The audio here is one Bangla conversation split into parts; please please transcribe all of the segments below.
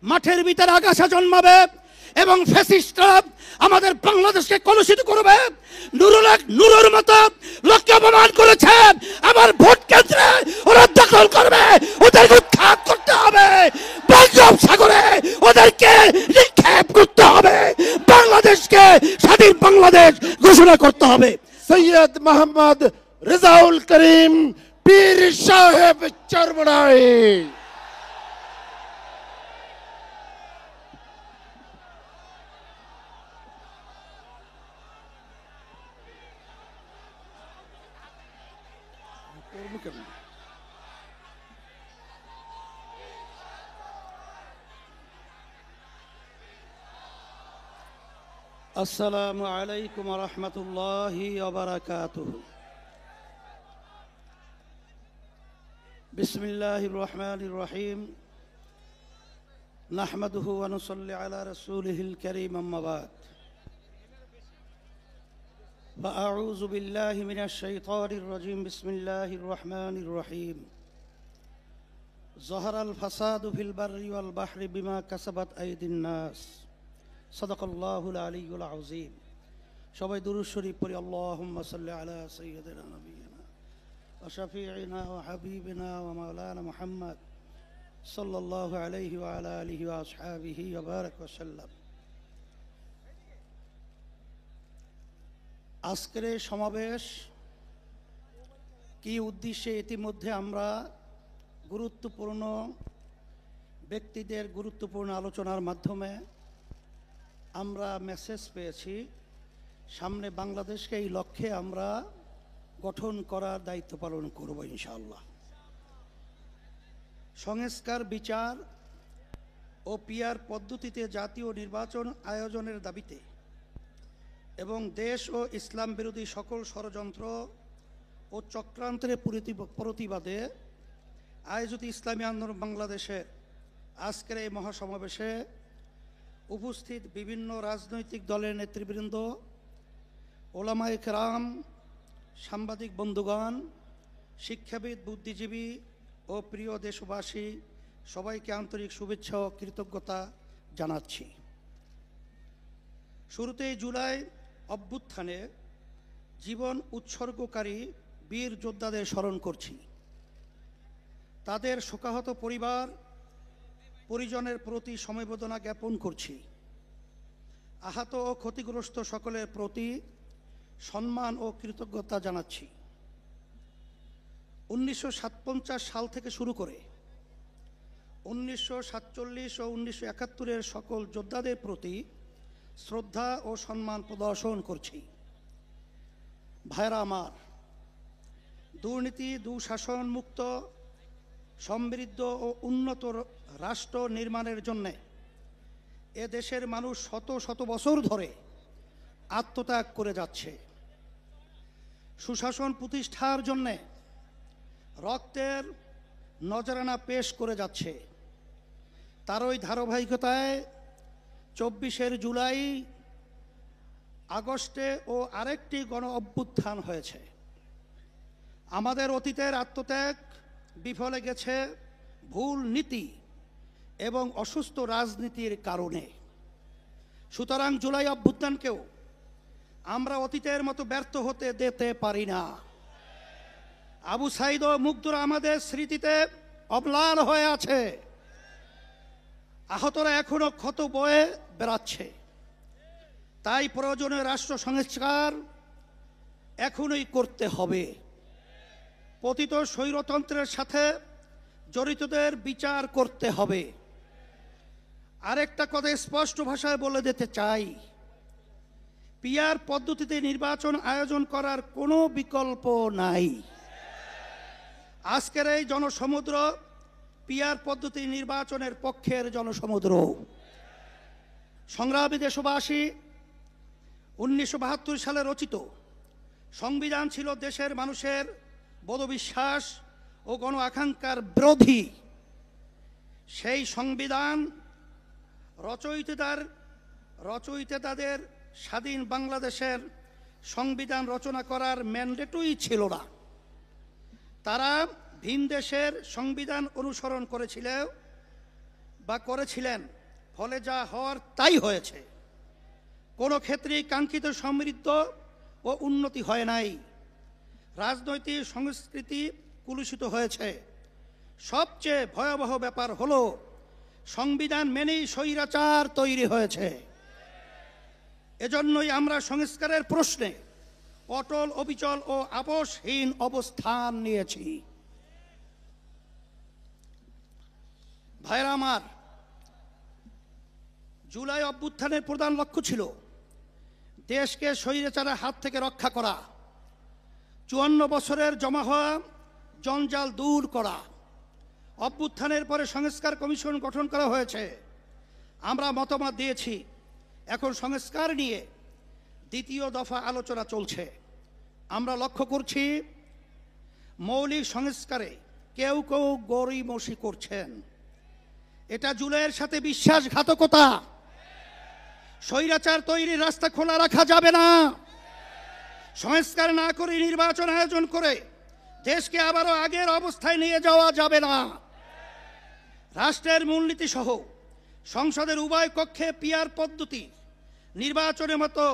মাঠের ভিতরে আগাছা জন্মাবে এবং ফ্যাসিস্টরা আমাদের বাংলাদেশকে কলুষিত করবে। নুরুর মতো লোককে অপমান করেছে, আমার ভোট কেন্দ্রে ওরা দখল করবে, ওদেরকে উৎখাত করতে হবে, বঙ্গোপসাগরে ওদেরকে নিক্ষেপ করতে হবে, বাংলাদেশকে স্বাধীন বাংলাদেশ ঘোষণা করতে হবে। সৈয়দ মোহাম্মদ রেজাউল করিম পীর সাহেব চরমনাই। আসসালামু আলাইকুম ওয়া রাহমাতুল্লাহি ওয়া বারাকাতুহু। বিসমিল্লাহির রহমানির রহিম। নাহমাদুহু ওয়া নুসাল্লি আলা রাসূলিহিল কারীম, আম্মা বাদ। فأعوذ بالله من الشيطان الرجيم. بسم الله الرحمن الرحيم. ظهر الفساد في البر والبحر بما كسبت أيدي الناس. صدق الله العلي العظيم. সবাই দুরূদ শরীফ পড়ি। আল্লাহুম্মা সাল্লি আলা সাইয়্যিদিনা নাবিয়িনা ওয়া শাফিঈনা ওয়া হাবিবিনা ওয়া মাওলানা মুহাম্মদ সাল্লাল্লাহু আলাইহি ওয়া আলা আলিহি ওয়া আসহাবিহি ওয়া বারাক ওয়া সাল্লাম। আজকের এই সমাবেশ কি উদ্দেশ্যে, ইতিমধ্যে আমরা গুরুত্বপূর্ণ ব্যক্তিদের গুরুত্বপূর্ণ আলোচনার মাধ্যমে আমরা মেসেজ পেয়েছি। সামনে বাংলাদেশকে এই লক্ষ্যে আমরা গঠন করার দায়িত্ব পালন করব ইনশাআল্লাহ। সংস্কার, বিচার ও পিআর পদ্ধতিতে জাতীয় নির্বাচন আয়োজনের দাবিতে এবং দেশ ও ইসলাম বিরোধী সকল ষড়যন্ত্র ও চক্রান্তের প্রতিবাদে আয়োজিত ইসলামী আন্দোলন বাংলাদেশের আজকের এই মহাসমাবেশে উপস্থিত বিভিন্ন রাজনৈতিক দলের নেতৃবৃন্দ, ওলামায়ে কেরাম, সাংবাদিক বন্ধুগণ, শিক্ষাবিদ, বুদ্ধিজীবী ও প্রিয় দেশবাসী, সবাইকে আন্তরিক শুভেচ্ছা ও কৃতজ্ঞতা জানাচ্ছি। শুরুতেই জুলাই অভ্যুত্থানে জীবন উৎসর্গকারী বীর যোদ্ধাদের স্মরণ করছি। তাদের শোকাহত পরিজনের প্রতি সমবেদনা জ্ঞাপন করছি। আহত ও ক্ষতিগ্রস্ত সকলের প্রতি সম্মান ও কৃতজ্ঞতা জানাচ্ছি। 1957 সাল থেকে শুরু করে 1947 ও 1971-এর সকল যোদ্ধাদের প্রতি শ্রদ্ধা ও সম্মান প্রদর্শন করছি। ভাইরা আমার, দুর্নীতি, দুঃশাসন মুক্ত, সমৃদ্ধ ও উন্নত রাষ্ট্র নির্মাণের জন্যে এ দেশের মানুষ শত শত বছর ধরে আত্মত্যাগ করে যাচ্ছে। সুশাসন প্রতিষ্ঠার জন্যে রক্তের নজরানা পেশ করে যাচ্ছে। তারই ধারাবাহিকতায় 24 জুলাই, আগস্টে ও আরেকটি গণ অভ্যুত্থান হয়েছে। আমাদের অতীতের আত্মত্যাগ বিফলে গেছে ভুল নীতি এবং অসুস্থ রাজনীতির কারণে। সুতরাং জুলাই অভ্যুত্থানকেও আমরা অতীতের মতো ব্যর্থ হতে দিতে পারি না। আবু সাঈদ ও মুগ্ধরা আমাদের স্মৃতিতে অম্লান হয়ে আছে। আহতরা এখনো ক্ষত বয়ে বেড়াচ্ছে। তাই প্রয়োজনীয় রাষ্ট্র সংস্কার এখনই করতে হবে। পতিত স্বৈরতন্ত্রের সাথে জড়িতদের বিচার করতে হবে। আরেকটা কথা স্পষ্ট ভাষায় বলে দিতে চাই, পিআর পদ্ধতিতে নির্বাচন আয়োজন করার কোনো বিকল্প নাই। আজকের এই জনসমুদ্র পিআর পদ্ধতি নির্বাচনের পক্ষের জনসমুদ্র। সংগ্রামী দেশবাসী, 1972 সালে রচিত সংবিধান ছিল দেশের মানুষের বোধবিশ্বাস ও গণ আকাঙ্ক্ষার বিরোধী। সেই সংবিধান রচয়িতাদের স্বাধীন বাংলাদেশের সংবিধান রচনা করার ম্যান্ডেটই ছিল না। তারা ভিন দেশের সংবিধান অনুসরণ করেছিল, বা করেছিলেন, ফলে যা হওয়ার তাই হয়েছে। কোনো ক্ষেত্রেই কাঙ্ক্ষিত সমৃদ্ধ ও উন্নতি হয় নাই। রাজনৈতিক সংস্কৃতি কলুষিত হয়েছে। সবচেয়ে ভয়াবহ ব্যাপার হলো সংবিধান মেনেই স্বৈরাচার তৈরি হয়েছে। এজন্যই আমরা সংস্কারের প্রশ্নে অটল, অবিচল ও আপোষহীন অবস্থান নিয়েছি। ভাইরা আমার, জুলাই অভ্যুত্থানের প্রধান লক্ষ্য ছিল দেশকে স্বৈরাচারের হাত থেকে রক্ষা করা, 54 বছরের জমা হওয়া জঞ্জাল দূর করা। অভ্যুত্থানের পরে সংস্কার কমিশন গঠন করা হয়েছে। আমরা মতামত দিয়েছি। এখন সংস্কার নিয়ে দ্বিতীয় দফা আলোচনা চলছে। আমরা লক্ষ্য করছি মৌলিক সংস্কারে কেউ কেউ গড়িমসি করছেন। এটা জুলাইয়ের সাথে বিশ্বাসঘাতকতা। স্বৈরাচার তৈরির রাস্তা খোলা রাখা যাবে না। সংস্কার না করে নির্বাচন আয়োজন করে দেশকে আবারও আগের অবস্থায় নিয়ে যাওয়া যাবে না। রাষ্ট্রের মূলনীতি সহ সংসদের উভয় কক্ষে পিআর পদ্ধতি নির্বাচনের মতো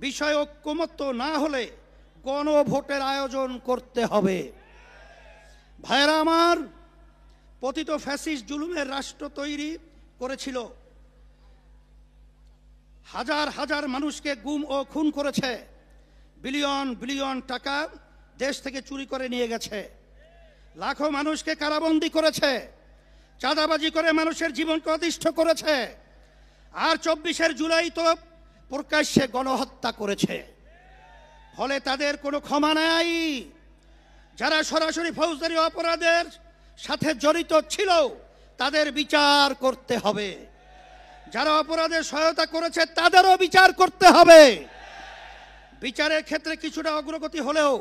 বিষয় ঐকমত্য না হলে গণভোটের আয়োজন করতে হবে। ভাইরা আমার, পতিত ফ্যাসিস্ট জুলুমের রাষ্ট্র তৈরি করেছিল, হাজার হাজার মানুষকে গুম ও খুন করেছে, বিলিয়ন বিলিয়ন টাকা দেশ থেকে চুরি করে নিয়ে গেছে, লাখো মানুষকে কারাবন্দী করেছে, চাঁদাবাজি করে মানুষের জীবনকে অতিষ্ঠ করেছে, আর 24 জুলাই তো প্রকাশ্যে গণহত্যা করেছে। ফলে তাদের কোনো ক্ষমা নাই। যারা সরাসরি ফৌজদারি অপরাধের সাথে জড়িত ছিল তাদের বিচার করতে হবে। যারা অপরাধে সহায়তা করেছে তাদেরও বিচার করতে হবে। বিচারের ক্ষেত্রে কিছুটা অগ্রগতি হলেও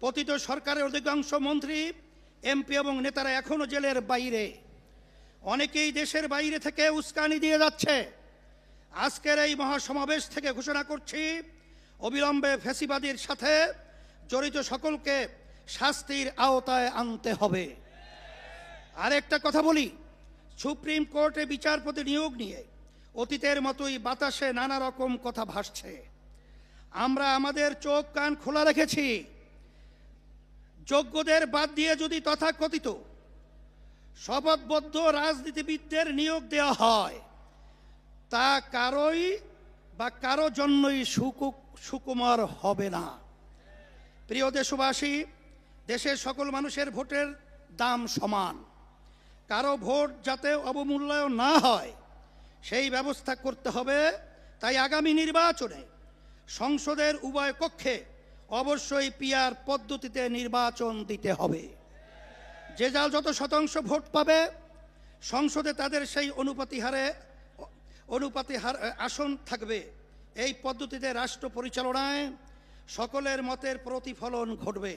পতিত সরকারের অধিকাংশ মন্ত্রী, এমপি এবং নেতারা এখনো জেলের বাইরে। অনেকেই দেশের বাইরে থেকে উস্কানি দিয়ে যাচ্ছে। আজকের এই মহাসমাবেশ থেকে ঘোষণা করছি, অবিলম্বে ফ্যাসিবাদীর সাথে জড়িত সকলকে শাস্তির আওতায় আনতে হবে। আরেকটা কথা বলি, সুপ্রিম কোর্টে বিচারপতি নিয়োগ নিয়ে অতীতের মতোই বাতাসে নানা রকম কথা ভাসছে। আমরা আমাদের চোখ কান খোলা রেখেছি। যোগ্যদের বাদ দিয়ে যদি তথাকথিত শপথবদ্ধ রাজনীতিবিদদের নিয়োগ দেওয়া হয়, তা কারো জন্যই সুকুমার হবে না। প্রিয় দেশবাসী, দেশের সকল মানুষের ভোটের দাম সমান। কারো ভোট যাতে অবমূল্যায়ন না হয় সেই ব্যবস্থা করতে হবে। তাই আগামী নির্বাচনে সংসদের উভয় কক্ষে অবশ্যই পিআর পদ্ধতিতে নির্বাচন দিতে হবে। যে যার যত শতাংশ ভোট পাবে সংসদে তাদের সেই অনুপাতি আসন থাকবে। এই পদ্ধতিতে রাষ্ট্র পরিচালনায় সকলের মতের প্রতিফলন ঘটবে।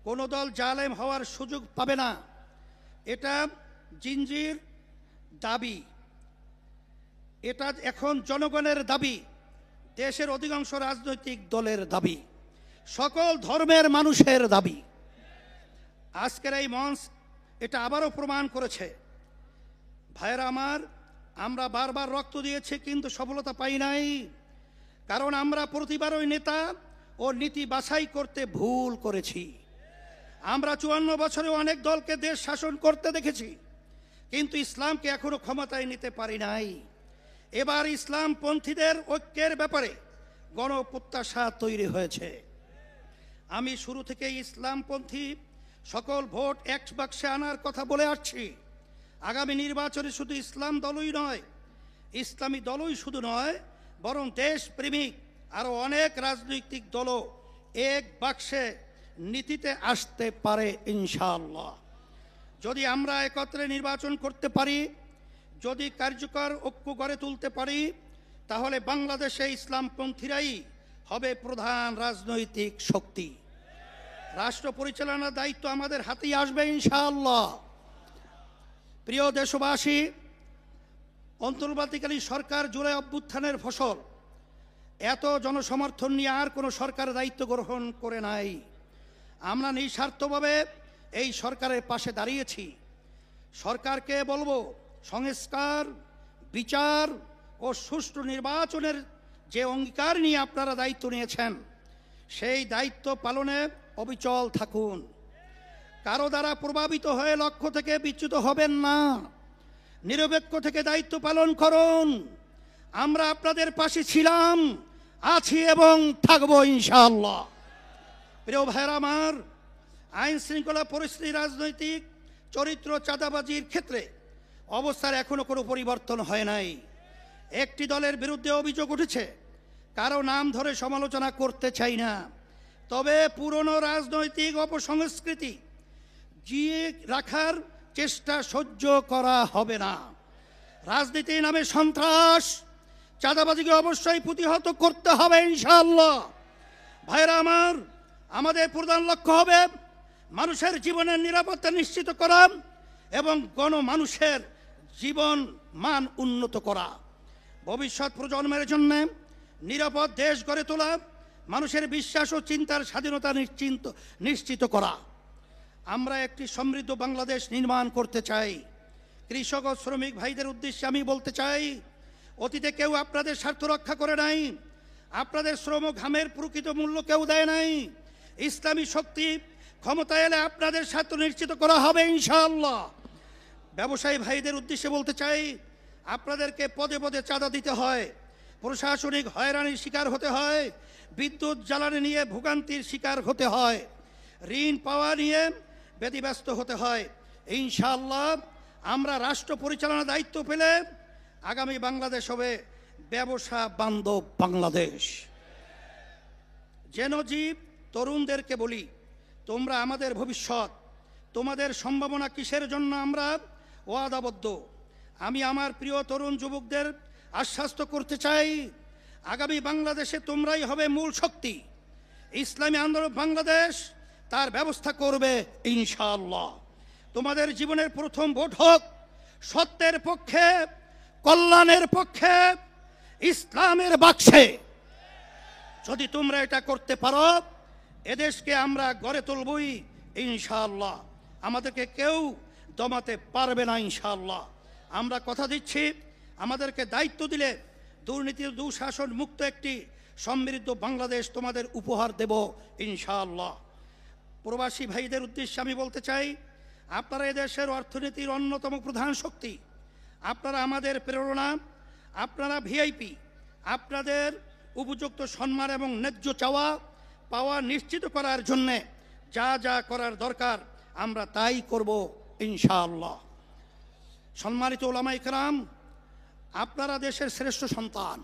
কোনো দল জালেম হওয়ার সুযোগ পাবে না। এটা জিনজির দাবি, এটা এখন জনগণের দাবি, দেশের অধিকাংশ রাজনৈতিক দলের দাবি, সকল ধর্মের মানুষের দাবি। আজকের এই মঞ্চ এটা আবারও প্রমাণ করেছে। ভাইরা আমার, আমরা বারবার রক্ত দিয়েছি কিন্তু সফলতা পাই নাই। কারণ আমরা প্রতিবারই নেতা ও নীতি বাছাই করতে ভুল করেছি। আমরা 54 বছরে অনেক দলকে দেশ শাসন করতে দেখেছি, কিন্তু ইসলামকে এখনো ক্ষমতায় নিতে পারি নাই। এবার ইসলামপন্থীদের ঐক্যের ব্যাপারে গণপ্রত্যাশা তৈরি হয়েছে। আমি শুরু থেকে ইসলামপন্থী সকল ভোট এক বাক্সে আনার কথা বলে আসছি। আগামী নির্বাচনে শুধু ইসলামী দলই শুধু নয়, বরং দেশপ্রেমিক আরও অনেক রাজনৈতিক দলও এক বাক্সে নীতিতে আসতে পারে ইনশাআল্লাহ। যদি আমরা একত্রে নির্বাচন করতে পারি, যদি কার্যকর ঐক্য গড়ে তুলতে পারি, তাহলে বাংলাদেশে ইসলামপন্থীরাই হবে প্রধান রাজনৈতিক শক্তি। রাষ্ট্র পরিচালনার দায়িত্ব আমাদের হাতেই আসবে ইনশাআল্লাহ। প্রিয় দেশবাসী, অন্তর্বর্তীকালীন সরকার জুলাই অভ্যুত্থানের ফসল। এত জনসমর্থন নিয়ে আর কোনো সরকার দায়িত্ব গ্রহণ করে নাই। আমরা নিঃস্বার্থভাবে এই সরকারের পাশে দাঁড়িয়েছি। সরকারকে বলবো, সংস্কার, বিচার ও সুষ্ঠু নির্বাচনের যে অঙ্গীকার নিয়ে আপনারা দায়িত্ব নিয়েছেন, সেই দায়িত্ব পালনে অবিচল থাকুন। কারো দ্বারা প্রভাবিত হয়ে লক্ষ্য থেকে বিচ্যুত হবেন না। নিরপেক্ষ থেকে দায়িত্ব পালন করুন। আমরা আপনাদের পাশে ছিলাম, আছি এবং থাকবো ইনশাআল্লাহ। প্রিয় ভাইরা আমার, আইন শৃঙ্খলা পরিস্থিতি, রাজনৈতিক চরিত্র, চাঁদাবাজির ক্ষেত্রে অবস্থার এখনো কোনো পরিবর্তন হয় নাই। একটি দলের বিরুদ্ধে অভিযোগ উঠেছে, কারো নাম ধরে সমালোচনা করতে চাই না, তবে পুরনো রাজনৈতিক অপসংস্কৃতি জিয়ে রাখার চেষ্টা সহ্য করা হবে না। রাজনীতির নামে সন্ত্রাস, চাঁদাবাজিকে অবশ্যই প্রতিহত করতে হবে ইনশাআল্লাহ। ভাইরা আমার, আমাদের প্রধান লক্ষ্য হবে মানুষের জীবনের নিরাপত্তা নিশ্চিত করা এবং গণমানুষের জীবন মান উন্নত করা, ভবিষ্যৎ প্রজন্মের জন্য নিরাপদ দেশ গড়ে তোলা, মানুষের বিশ্বাস ও চিন্তার স্বাধীনতা নিশ্চিত করা। আমরা একটি সমৃদ্ধ বাংলাদেশ নির্মাণ করতে চাই। কৃষক ও শ্রমিক ভাইদের উদ্দেশ্যে আমি বলতে চাই, অতীতে কেউ আপনাদের স্বার্থ রক্ষা করে নাই, আপনাদের শ্রম ঘামের প্রকৃত মূল্য কেউ দেয় নাই। ইসলামী শক্তি ক্ষমতা এলে আপনাদের স্বার্থ নিশ্চিত করা হবে ইনশাআল্লাহ। ব্যবসায়ী ভাইদের উদ্দেশ্যে বলতে চাই, আপনাদেরকে পদে পদে চাঁদা দিতে হয়, প্রশাসনিক হয়রানির শিকার হতে হয়, বিদ্যুৎ জ্বালানি নিয়ে ভোগান্তির শিকার হতে হয়, ঋণ পাওয়া নিয়ে ব্যতিব্যস্ত হতে হয়। ইনশাআল্লাহ আমরা রাষ্ট্র পরিচালনার দায়িত্ব পেলে আগামী বাংলাদেশ হবে ব্যবসা বান্ধব বাংলাদেশ। জেনজীব তরুণদেরকে বলি, তোমরা আমাদের ভবিষ্যৎ, তোমাদের সম্ভাবনা কিসের জন্য আমরা ওয়াদাবদ্ধ। আমি আমার প্রিয় তরুণ যুবকদের আশ্বস্ত করতে চাই, আগামী বাংলাদেশে তোমরাই হবে মূল শক্তি। ইসলামী আন্দোলন বাংলাদেশ তার ব্যবস্থা করবে ইনশাআল্লাহ। তোমাদের জীবনের প্রথম ভোট হোক সত্যের পক্ষে, কল্যাণের পক্ষে, ইসলামের বাক্সে। যদি তোমরা এটা করতে পারো, এদেশকে আমরা গড়ে তুলবই ইনশাআল্লাহ। আমাদেরকে কেউ দমাতে পারবে না ইনশাআল্লাহ। আমরা কথা দিচ্ছি, আমাদেরকে দায়িত্ব দিলে দুর্নীতি দুঃশাসন মুক্ত একটি সমৃদ্ধ বাংলাদেশ তোমাদের উপহার দেব ইনশাআল্লাহ। প্রবাসী ভাইদের উদ্দেশ্যে আমি বলতে চাই, আপনারা এদেশের অর্থনীতির অন্যতম প্রধান শক্তি, আপনারা আমাদের প্রেরণা, আপনারা ভিআইপি। আপনাদের উপযুক্ত সম্মান এবং ন্যায্য চাওয়া পাওয়া নিশ্চিত করার জন্যে যা যা করার দরকার আমরা তাই করব ইনশাআল্লাহ। সম্মানিত ওলামায়ে কেরাম, আপনারা দেশের শ্রেষ্ঠ সন্তান,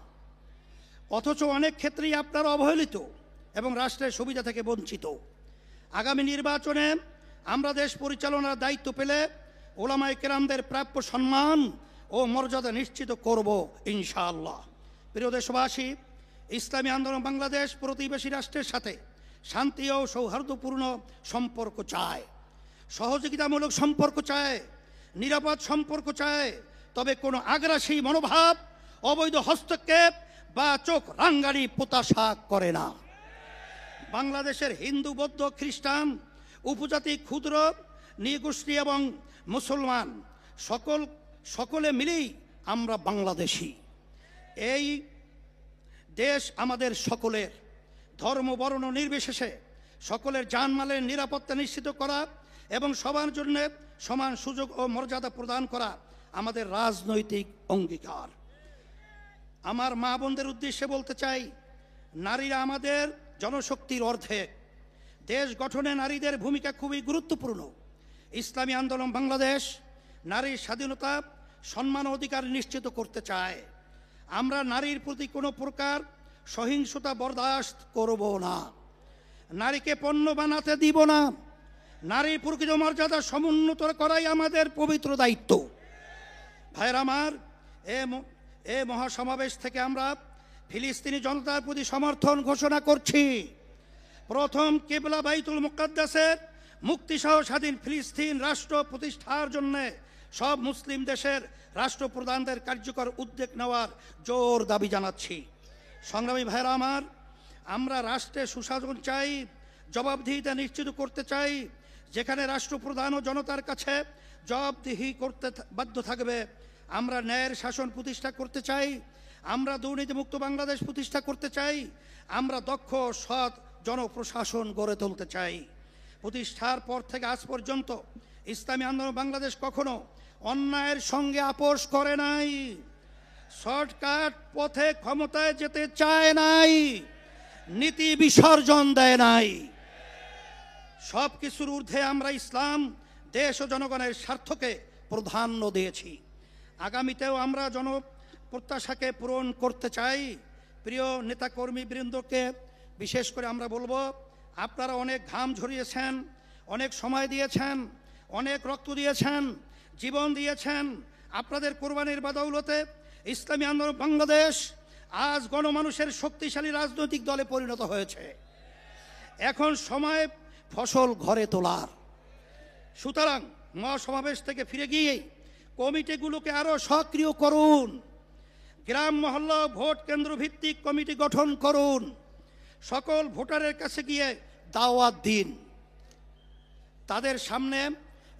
অথচ অনেক ক্ষেত্রেই আপনারা অবহেলিত এবং রাষ্ট্রের সুবিধা থেকে বঞ্চিত। আগামী নির্বাচনে আমরা দেশ পরিচালনার দায়িত্ব পেলে ওলামায়ে কেরামদের প্রাপ্য সম্মান ও মর্যাদা নিশ্চিত করব ইনশাআল্লাহ। প্রিয় দেশবাসী, ইসলামী আন্দোলন বাংলাদেশ প্রতিবেশী রাষ্ট্রের সাথে শান্তি ও সৌহার্দ্যপূর্ণ সম্পর্ক চায়, সহযোগিতামূলক সম্পর্ক চায়, নিরাপদ সম্পর্ক চায়, তবে কোনো আগ্রাসী মনোভাব, অবৈধ হস্তক্ষেপ বা চোখ রাঙ্গানি প্রত্যাশা করে না। বাংলাদেশের হিন্দু, বৌদ্ধ, খ্রিস্টান, উপজাতি, ক্ষুদ্র নৃগোষ্ঠী এবং মুসলমান সকলে মিলেই আমরা বাংলাদেশী। এই দেশ আমাদের সকলের, ধর্ম বর্ণ নির্বিশেষে সকলের জানমালের নিরাপত্তা নিশ্চিত করা এবং সবার জন্য সমান সুযোগ ও মর্যাদা প্রদান করা আমাদের রাজনৈতিক অঙ্গীকার। আমার মা বোনদের উদ্দেশ্যে বলতে চাই, নারীরা আমাদের জনশক্তির অর্ধেক। দেশ গঠনে নারীদের ভূমিকা খুবই গুরুত্বপূর্ণ। ইসলামী আন্দোলন বাংলাদেশ নারীর স্বাধীনতা, সম্মান ও অধিকার নিশ্চিত করতে চায়। আমরা নারীর প্রতি কোনো প্রকার সহিংসতা বরদাস্ত করব না, নারীকে পণ্য বানাতে দিব না। নারীর প্রকৃত মর্যাদা সমুন্নত করাই আমাদের পবিত্র দায়িত্ব। ভাইরা আমার, এ মহাসমাবেশ থেকে আমরা ফিলিস্তিনি জনতার প্রতি সমর্থন ঘোষণা করছি। প্রথম কিবলা বাইতুল মুকাদ্দাসের মুক্তিসহ স্বাধীন ফিলিস্তিন রাষ্ট্র প্রতিষ্ঠার জন্য সব মুসলিম দেশের রাষ্ট্রপ্রধানদের কার্যকর উদ্যোগ নেওয়ার জোর দাবি জানাচ্ছি। সংগ্রামী ভাইরা আমার, আমরা রাষ্ট্রে সুশাসন চাই, জবাবদিহিতা নিশ্চিত করতে চাই, যেখানে রাষ্ট্রপ্রধান ও জনতার কাছে জবাবদিহি করতে বাধ্য থাকবে। আমরা ন্যায়ের শাসন প্রতিষ্ঠা করতে চাই, আমরা দুর্নীতিমুক্ত বাংলাদেশ প্রতিষ্ঠা করতে চাই, আমরা দক্ষ সৎ জনপ্রশাসন গড়ে তুলতে চাই। প্রতিষ্ঠার পর থেকে আজ পর্যন্ত ইসলামী আন্দোলন বাংলাদেশ কখনো অন্যায়ের সঙ্গে আপোষ করে নাই, শর্টকাট পথে ক্ষমতায় যেতে চায় নাই, নীতি বিসর্জন দেয় নাই। সব কিছুর ঊর্ধ্বে আমরা ইসলাম, দেশ ও জনগণের স্বার্থকে প্রাধান্য দিয়েছি। আগামীতেও আমরা জনপ্রত্যাশাকে পূরণ করতে চাই। প্রিয় নেতাকর্মী বৃন্দকে বিশেষ করে আমরা বলবো, আপনারা অনেক ঘাম ঝরিয়েছেন, অনেক সময় দিয়েছেন, অনেক রক্ত দিয়েছেন, জীবন দিয়েছেন। আপনাদের কোরবানির বদৌলতে ইসলামী আন্দোলন বাংলাদেশ আজ গণমানুষের শক্তিশালী রাজনৈতিক দলে পরিণত হয়েছে। এখন সময় ফসল ঘরে তোলার। সুতরাং মহাসমাবেশ থেকে ফিরে গিয়ে কমিটিগুলোকে আরো সক্রিয় করুন, গ্রাম মহল্লা ভোট কেন্দ্র ভিত্তিক কমিটি গঠন করুন, সকল ভোটারের কাছে গিয়ে দাওয়াত দিন, তাদের সামনে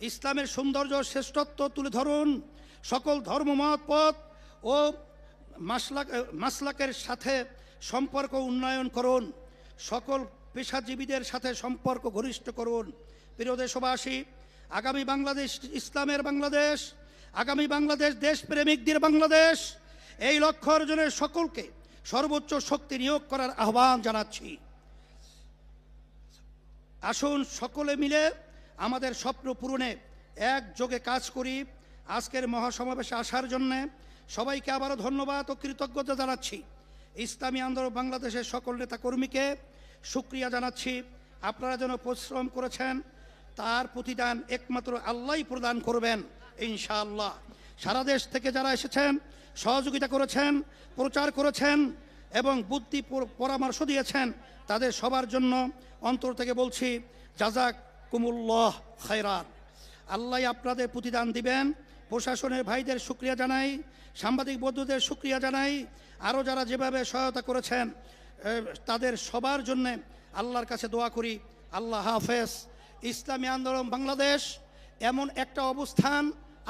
ইসলামের সৌন্দর্য শ্রেষ্ঠত্ব তুলে ধরুন, সকল ধর্মমত পথ ও মাসলাকের সাথে সম্পর্ক উন্নয়ন করুন, সকল পেশাজীবীদের সাথে সম্পর্ক ঘনিষ্ঠ করুন। প্রিয় দেশবাসী, আগামী বাংলাদেশ ইসলামের বাংলাদেশ, আগামী বাংলাদেশ দেশপ্রেমিকদের বাংলাদেশ, এই লক্ষ্য অর্জনের সকলকে সর্বোচ্চ শক্তি নিয়োগ করার আহ্বান জানাচ্ছি। আসুন সকলে মিলে আমাদের স্বপ্ন পূরণে একযোগে কাজ করি। আজকের মহাসমাবেশে আসার জন্যে সবাইকে আবারও ধন্যবাদ ও কৃতজ্ঞতা জানাচ্ছি। ইসলামী আন্দোলন বাংলাদেশের সকল নেতাকর্মীকে শুকরিয়া জানাচ্ছি। আপনারা যেন পরিশ্রম করেছেন, তার প্রতিদান একমাত্র আল্লাহই প্রদান করবেন ইনশাআল্লাহ। সারা দেশ থেকে যারা এসেছেন, সহযোগিতা করেছেন, প্রচার করেছেন এবং বুদ্ধি পরামর্শ দিয়েছেন, তাদের সবার জন্য অন্তর থেকে বলছি জাযাকুমুল্লাহ খায়রান। আল্লাহ আপনাদের প্রতিদান দিবেন। প্রশাসনের ভাইদের শুকরিয়া জানাই, সাংবাদিক বন্ধুদের শুকরিয়া জানাই, আরও যারা যেভাবে সহায়তা করেছেন তাদের সবার জন্য আল্লাহর কাছে দোয়া করি। আল্লাহ হাফেজ। ইসলামী আন্দোলন বাংলাদেশ এমন একটা অবস্থান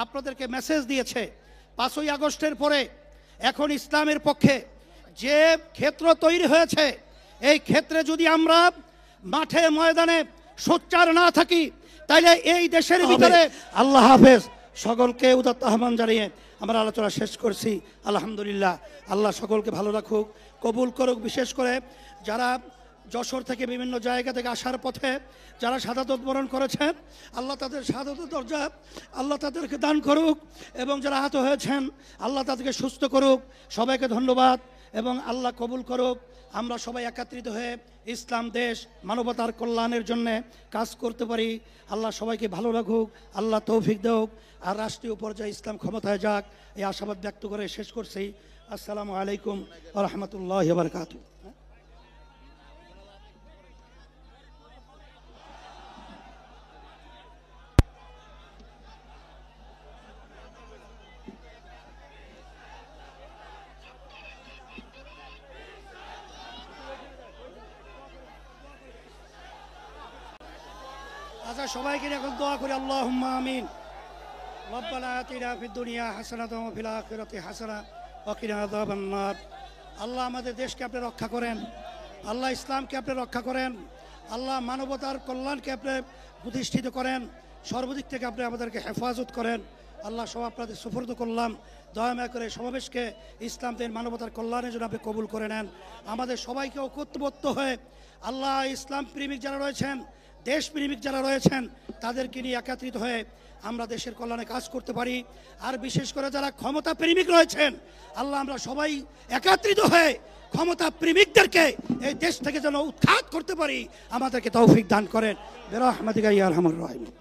আপনাদেরকে মেসেজ দিয়েছে, 5ই আগস্টের পরে এখন ইসলামের পক্ষে যে ক্ষেত্র তৈরি হয়েছে, এই ক্ষেত্রে যদি আমরা মাঠে ময়দানে সোচ্চার না থাকি, তাইলে এই দেশের ভিতরে আল্লাহ হাফেজ। সকলকে উদাত্ত আহ্বান জানিয়ে আমরা আলোচনা শেষ করছি। আলহামদুলিল্লাহ। আল্লাহ সকলকে ভালো রাখুক, কবুল করুক। বিশেষ করে যারা যশোর থেকে বিভিন্ন জায়গা থেকে আসার পথে যারা শাহাদাত বরণ করেছেন, আল্লাহ তাদের শাহাদাতের দরজা আল্লাহ তাদেরকে দান করুক, এবং যারা আহত হয়েছেন আল্লাহ তাদেরকে সুস্থ করুক। সবাইকে ধন্যবাদ এবং আল্লাহ কবুল করুক। আমরা সবাই একত্রিত হয়ে ইসলাম, দেশ, মানবতার কল্যাণের জন্য কাজ করতে পারি। আল্লাহ সবাইকে ভালো রাখুক, আল্লাহ তৌফিক দেউক, আর রাষ্ট্রীয় পর্যায়ে ইসলাম ক্ষমতায় যাক, এই আশাবাদ ব্যক্ত করে শেষ করছি। আসসালামু আলাইকুম ওয়া রাহমাতুল্লাহি ওয়া বারাকাতুহু। আচ্ছা, সবাইকে এখন দোয়া করি। আল্লাহুম্মা আমিন। রব্বানা আতিনা ফিদ দুনিয়া হাসানাতাও ওয়া ফিল আখিরাতি হাসানা ওয়া কিনা আযাবান নার। আল্লাহ আমাদের দেশকে আপনি রক্ষা করেন, আল্লাহ ইসলামকে আপনি রক্ষা করেন, আল্লাহ মানবতার কল্যাণকে আপনি প্রতিষ্ঠিত করেন, সর্বদিক থেকে আপনি আমাদেরকে হেফাজত করেন। আল্লাহ সব আপনাদের সুপর্দ করলাম। দয়াময় করে সমাবেশকে ইসলামদের মানবতার কল্যাণের জন্য আপনি কবুল করে নেন। আমাদের সবাইকে ঐক্যবদ্ধ হয়ে আল্লাহ ইসলাম প্রেমিক যারা রয়েছেন, দেশপ্রেমিক যারা রয়েছেন, তাদেরকে নিয়ে একত্রিত হয়ে আমরা দেশের কল্যাণে কাজ করতে পারি। আর বিশেষ করে যারা ক্ষমতা প্রেমিক রয়েছেন, আল্লাহ আমরা সবাই একত্রিত হয়ে ক্ষমতা প্রেমিকদেরকে এই দেশ থেকে যেন উৎখাত করতে পারি, আমাদেরকে তৌফিক দান করেন। বিরহমাতিকা ইয়া আরহামার রাহিমিন।